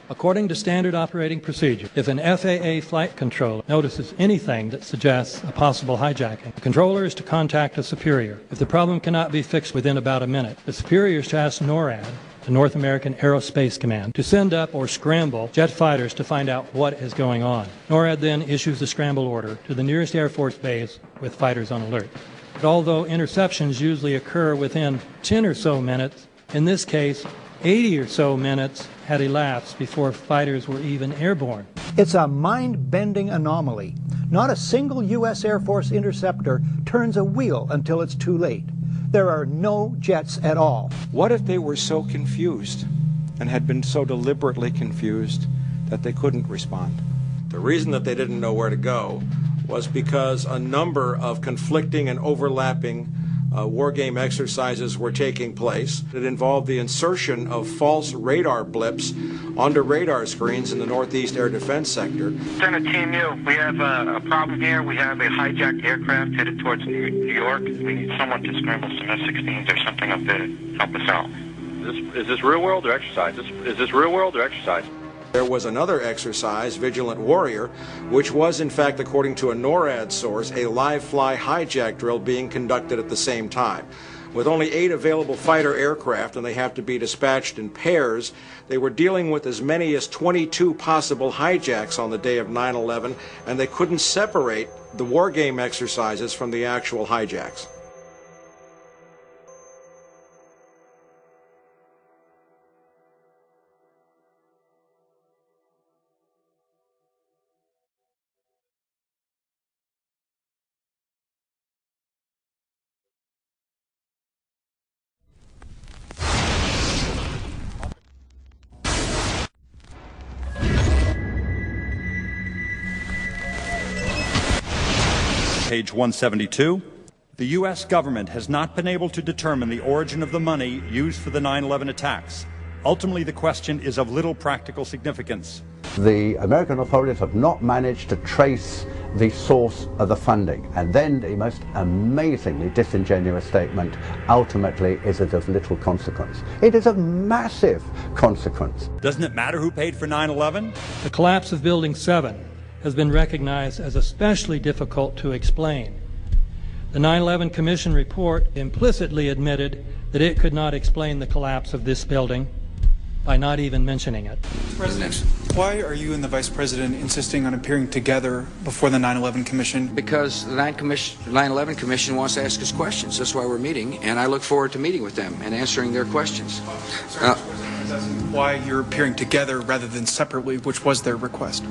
According to standard operating procedure, if an FAA flight controller notices anything that suggests a possible hijacking, the controller is to contact a superior. If the problem cannot be fixed within about a minute, the superior is to ask NORAD, the North American Aerospace Command, to send up or scramble jet fighters to find out what is going on. NORAD then issues the scramble order to the nearest Air Force base with fighters on alert. But although interceptions usually occur within 10 or so minutes, in this case, 80 or so minutes had elapsed before fighters were even airborne. It's a mind-bending anomaly. Not a single U.S. Air Force interceptor turns a wheel until it's too late. There are no jets at all. What if they were so confused and had been so deliberately confused that they couldn't respond? The reason that they didn't know where to go was because a number of conflicting and overlapping war game exercises were taking place. It involved the insertion of false radar blips onto radar screens in the Northeast Air Defense Sector. Center Team U, we have a problem here. We have a hijacked aircraft headed towards New York. We need someone to scramble some F-16s or something up there to help us out. Is this real world or exercise? Is this real world or exercise? There was another exercise, Vigilant Warrior, which was, in fact, according to a NORAD source, a live-fly hijack drill being conducted at the same time. With only 8 available fighter aircraft, and they have to be dispatched in pairs, they were dealing with as many as 22 possible hijacks on the day of 9/11, and they couldn't separate the war game exercises from the actual hijacks. Page 172. The U.S. government has not been able to determine the origin of the money used for the 9/11 attacks. Ultimately, the question is of little practical significance. The American authorities have not managed to trace the source of the funding, and then the most amazingly disingenuous statement ultimately is it of little consequence. It is of massive consequence. Doesn't it matter who paid for 9/11? The collapse of Building 7 has been recognized as especially difficult to explain. The 9/11 Commission report implicitly admitted that it could not explain the collapse of this building by not even mentioning it. President, why are you and the Vice President insisting on appearing together before the 9/11 Commission? Because the 9/11 Commission wants to ask us questions. That's why we're meeting, and I look forward to meeting with them and answering their questions. Why you're appearing together rather than separately, which was their request?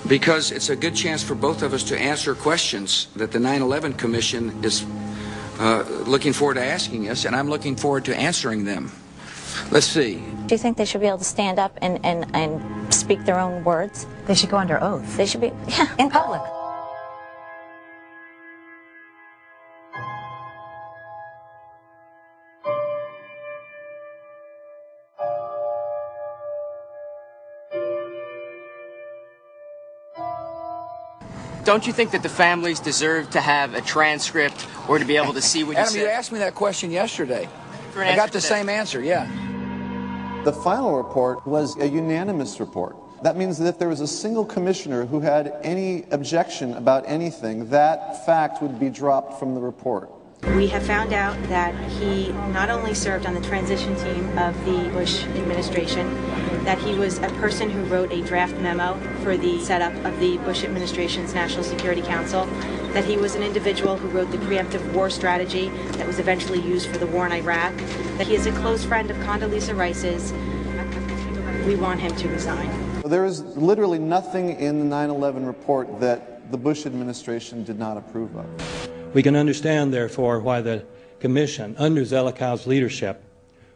Because it's a good chance for both of us to answer questions that the 9/11 Commission is looking forward to asking us, and I'm looking forward to answering them. Let's see. Do you think they should be able to stand up and speak their own words? They should go under oath. They should be, yeah. In public. Don't you think that the families deserve to have a transcript or to be able to see what you Adam, said? you asked me that question yesterday. I got the same answer, yeah. The final report was a unanimous report. That means that if there was a single commissioner who had any objection about anything, that fact would be dropped from the report. We have found out that he not only served on the transition team of the Bush administration, that he was a person who wrote a draft memo for the setup of the Bush administration's National Security Council, that he was an individual who wrote the preemptive war strategy that was eventually used for the war in Iraq, that he is a close friend of Condoleezza Rice's. We want him to resign. There is literally nothing in the 9/11 report that the Bush administration did not approve of. We can understand, therefore, why the Commission, under Zelikow's leadership,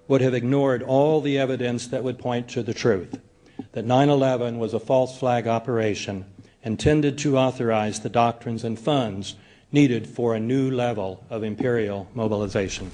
would have ignored all the evidence that would point to the truth, that 9/11 was a false flag operation intended to authorize the doctrines and funds needed for a new level of imperial mobilization.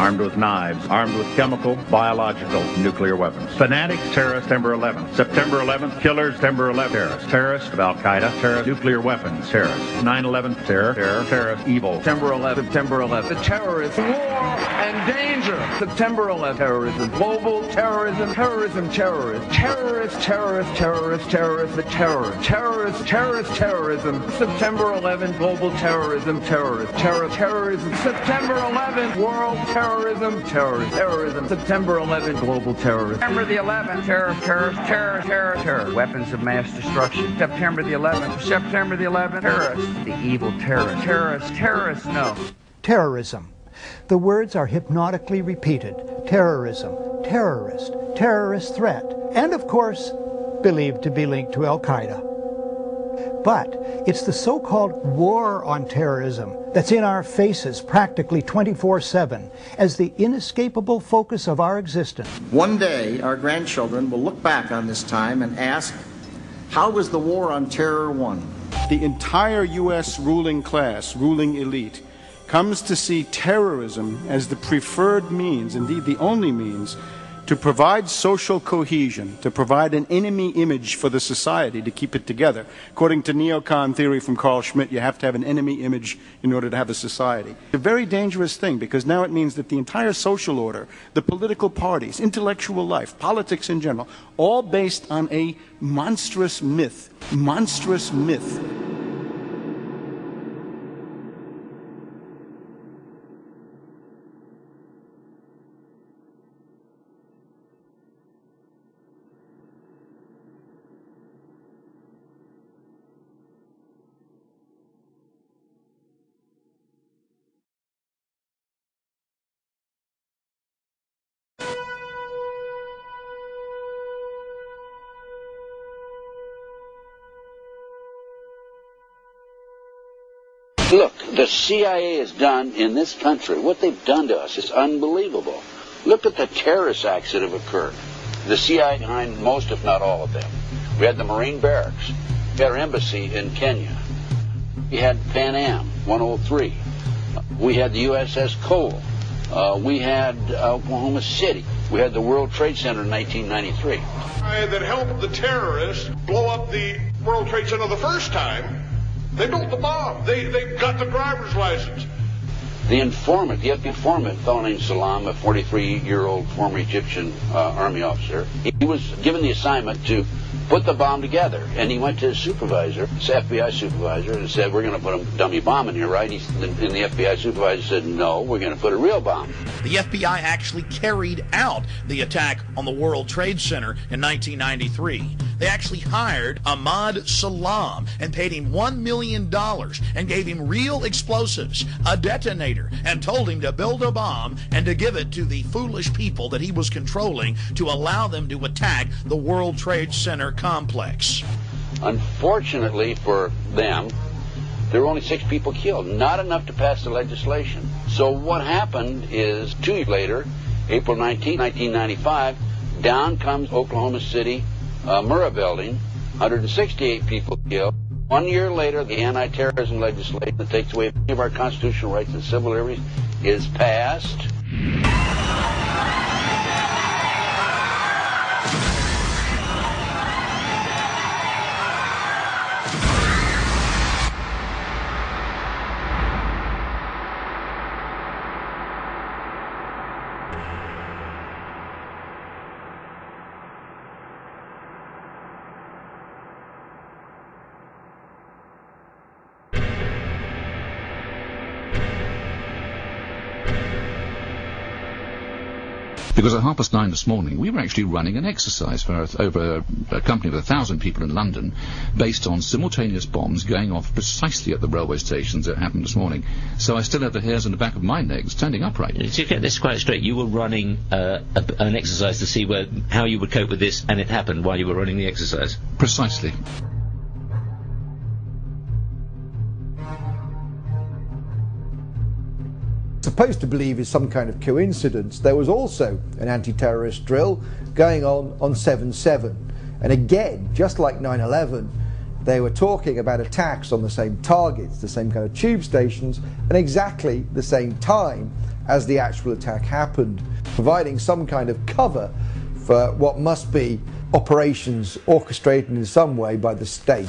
armed with knives, armed with chemical, biological, nuclear weapons. Fanatics, terrorists, September 11th. September 11th, killers, September 11th, terrorists. Terrorists of Al-Qaeda, terrorists, nuclear weapons, terrorists. 9/11, terror, terrorist, evil. September 11th, September 11th. The terrorists, war and danger. September 11th, terrorism, global terrorism, terrorism, terrorism, terrorists, terrorists, terrorists, terrorists, the terror, terrorists, terrorist, terrorism. September 11th, global terrorism, terrorist, terror, terrorism. September 11th, world terrorism, terrorist, terrorism. September 11th, global terrorism. September the 11th, terror, terror, terror, terror, terror. Weapons of mass destruction. September the 11th, September the 11th, terrorists, the evil terrorists, terrorists, terrorists, no. Terrorism. The words are hypnotically repeated. Terrorism, terrorist, terrorist threat, and of course, believed to be linked to Al-Qaeda. But it's the so-called war on terrorism that's in our faces practically 24/7 as the inescapable focus of our existence. One day, our grandchildren will look back on this time and ask, how was the war on terror won? The entire U.S. ruling class, ruling elite, comes to see terrorism as the preferred means, indeed the only means, to provide social cohesion, to provide an enemy image for the society to keep it together. According to neocon theory from Carl Schmitt, you have to have an enemy image in order to have a society. It's a very dangerous thing because now it means that the entire social order, the political parties, intellectual life, politics in general, all based on a monstrous myth. Monstrous myth. Look, the CIA has done in this country, what they've done to us is unbelievable. Look at the terrorist acts that have occurred. The CIA behind most, if not all of them. We had the Marine Barracks. We had our embassy in Kenya. We had Pan Am 103. We had the USS Cole. We had Oklahoma City. We had the World Trade Center in 1993. That helped the terrorists blow up the World Trade Center the first time. They built the bomb. They got the driver's license. The informant, the informant, a fellow named Salam, a 43-year-old former Egyptian army officer, he was given the assignment to put the bomb together. And he went to his supervisor, his FBI supervisor, and said, we're going to put a dummy bomb in here, right? And the FBI supervisor said, no, we're going to put a real bomb. The FBI actually carried out the attack on the World Trade Center in 1993. They actually hired Ahmad Salam and paid him $1 million and gave him real explosives, a detonator, and told him to build a bomb and to give it to the foolish people that he was controlling to allow them to attack the World Trade Center complex. Unfortunately for them, there were only 6 people killed, not enough to pass the legislation. So what happened is 2 years later, April 19, 1995, down comes Oklahoma City Murrah building, 168 people killed. 1 year later, the anti-terrorism legislation that takes away many of our constitutional rights and civil liberties is passed. Because at 9:30 this morning, we were actually running an exercise for over a company of 1,000 people in London, based on simultaneous bombs going off precisely at the railway stations that happened this morning. So I still have the hairs on the back of my neck standing upright. To get this quite straight, you were running an exercise to see how you would cope with this, and it happened while you were running the exercise? Precisely. Supposed to believe is some kind of coincidence, there was also an anti-terrorist drill going on 7/7. And again, just like 9/11, they were talking about attacks on the same targets, the same kind of tube stations, and exactly the same time as the actual attack happened, providing some kind of cover for what must be operations orchestrated in some way by the state.